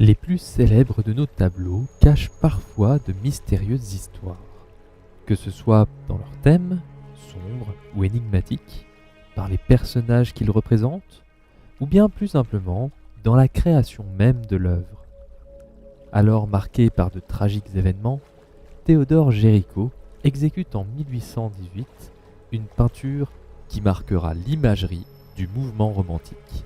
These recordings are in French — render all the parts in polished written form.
Les plus célèbres de nos tableaux cachent parfois de mystérieuses histoires, que ce soit dans leur thème, sombre ou énigmatique, par les personnages qu'ils représentent, ou bien plus simplement dans la création même de l'œuvre. Alors marqué par de tragiques événements, Théodore Géricault exécute en 1818 une peinture qui marquera l'imagerie du mouvement romantique.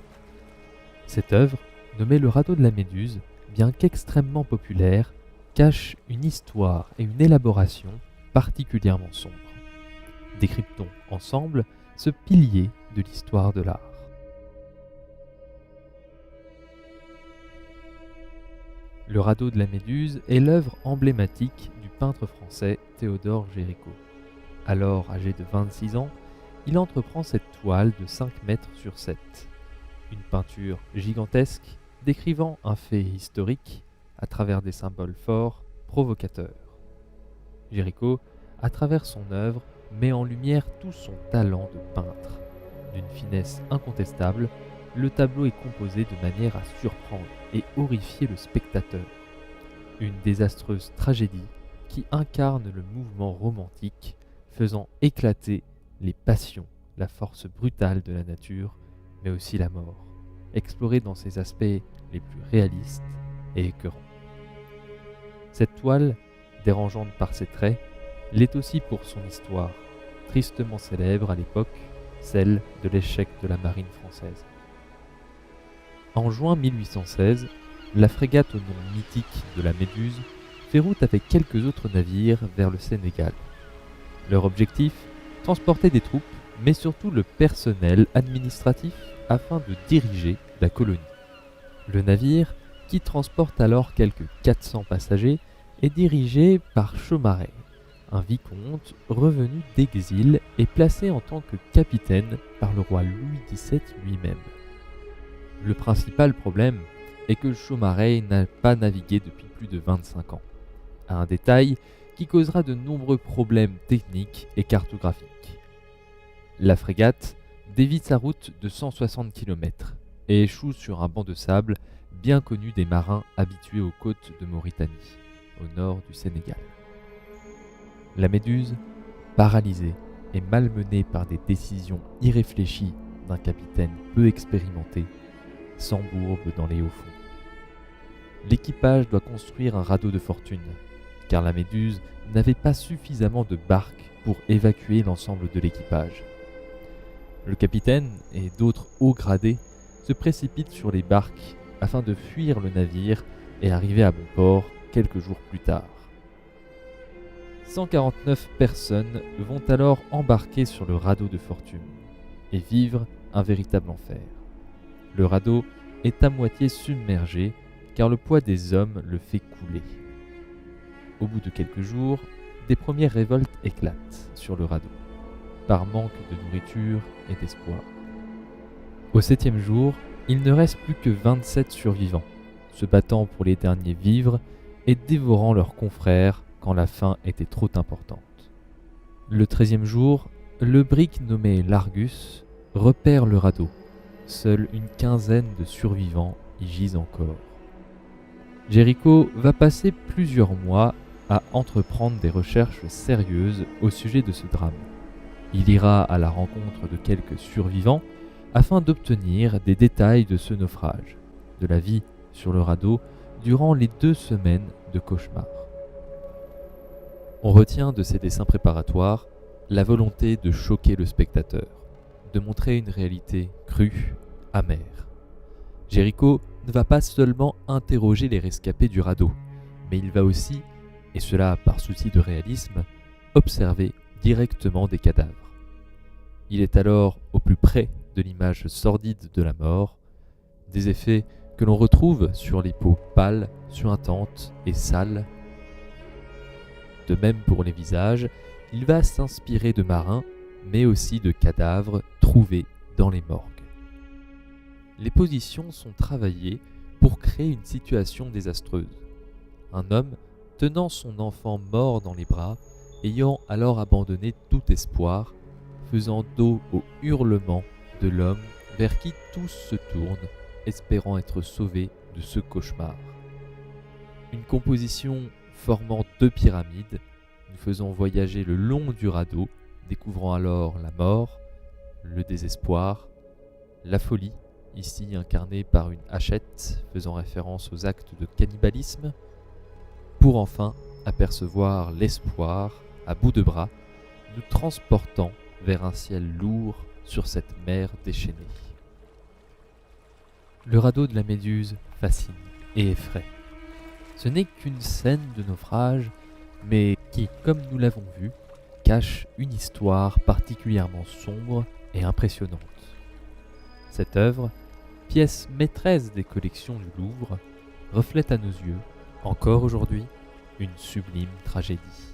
Cette œuvre, nommée Le radeau de la Méduse, bien qu'extrêmement populaire, cache une histoire et une élaboration particulièrement sombres. Décryptons ensemble ce pilier de l'histoire de l'art. Le radeau de la Méduse est l'œuvre emblématique du peintre français Théodore Géricault. Alors âgé de 26 ans, il entreprend cette toile de 5 mètres sur 7. Une peinture gigantesque décrivant un fait historique à travers des symboles forts, provocateurs. Géricault, à travers son œuvre, met en lumière tout son talent de peintre. D'une finesse incontestable, le tableau est composé de manière à surprendre et horrifier le spectateur. Une désastreuse tragédie qui incarne le mouvement romantique, faisant éclater les passions, la force brutale de la nature, mais aussi la mort, explorée dans ses aspects les plus réalistes et écœurants. Cette toile, dérangeante par ses traits, l'est aussi pour son histoire, tristement célèbre à l'époque, celle de l'échec de la marine française. En juin 1816, la frégate au nom mythique de la Méduse fait route avec quelques autres navires vers le Sénégal. Leur objectif, transporter des troupes, mais surtout le personnel administratif afin de diriger la colonie. Le navire, qui transporte alors quelques 400 passagers, est dirigé par Chaumareix, un vicomte revenu d'exil et placé en tant que capitaine par le roi Louis XVII lui-même. Le principal problème est que Chaumareix n'a pas navigué depuis plus de 25 ans, un détail qui causera de nombreux problèmes techniques et cartographiques. La frégate dévie sa route de 160 km et échoue sur un banc de sable bien connu des marins habitués aux côtes de Mauritanie, au nord du Sénégal. La Méduse, paralysée et malmenée par des décisions irréfléchies d'un capitaine peu expérimenté, s'embourbe dans les hauts fonds. L'équipage doit construire un radeau de fortune, car la Méduse n'avait pas suffisamment de barques pour évacuer l'ensemble de l'équipage. Le capitaine et d'autres hauts gradés se précipitent sur les barques afin de fuir le navire et arriver à bon port quelques jours plus tard. 149 personnes vont alors embarquer sur le radeau de fortune et vivre un véritable enfer. Le radeau est à moitié submergé car le poids des hommes le fait couler. Au bout de quelques jours, des premières révoltes éclatent sur le radeau, par manque de nourriture et d'espoir. Au 7e jour, il ne reste plus que 27 survivants, se battant pour les derniers vivres et dévorant leurs confrères quand la faim était trop importante. Le 13e jour, le brick nommé l'Argus repère le radeau. Seule une quinzaine de survivants y gisent encore. Géricault va passer plusieurs mois à entreprendre des recherches sérieuses au sujet de ce drame. Il ira à la rencontre de quelques survivants afin d'obtenir des détails de ce naufrage, de la vie sur le radeau durant les 2 semaines de cauchemar. On retient de ces dessins préparatoires la volonté de choquer le spectateur, de montrer une réalité crue, amère. Géricault ne va pas seulement interroger les rescapés du radeau, mais il va aussi, et cela par souci de réalisme, observer directement des cadavres. Il est alors au plus près de l'image sordide de la mort, des effets que l'on retrouve sur les peaux pâles, suintantes et sales. De même pour les visages, il va s'inspirer de marins, mais aussi de cadavres trouvés dans les morgues. Les positions sont travaillées pour créer une situation désastreuse. Un homme tenant son enfant mort dans les bras, ayant alors abandonné tout espoir, faisant dos au hurlement de l'homme vers qui tous se tournent, espérant être sauvés de ce cauchemar. Une composition formant 2 pyramides, nous faisons voyager le long du radeau, découvrant alors la mort, le désespoir, la folie, ici incarnée par une hachette faisant référence aux actes de cannibalisme, pour enfin apercevoir l'espoir à bout de bras, nous transportant vers un ciel lourd sur cette mer déchaînée. Le radeau de la Méduse fascine et effraie. Ce n'est qu'une scène de naufrage, mais qui, comme nous l'avons vu, cache une histoire particulièrement sombre et impressionnante. Cette œuvre, pièce maîtresse des collections du Louvre, reflète à nos yeux, encore aujourd'hui, une sublime tragédie.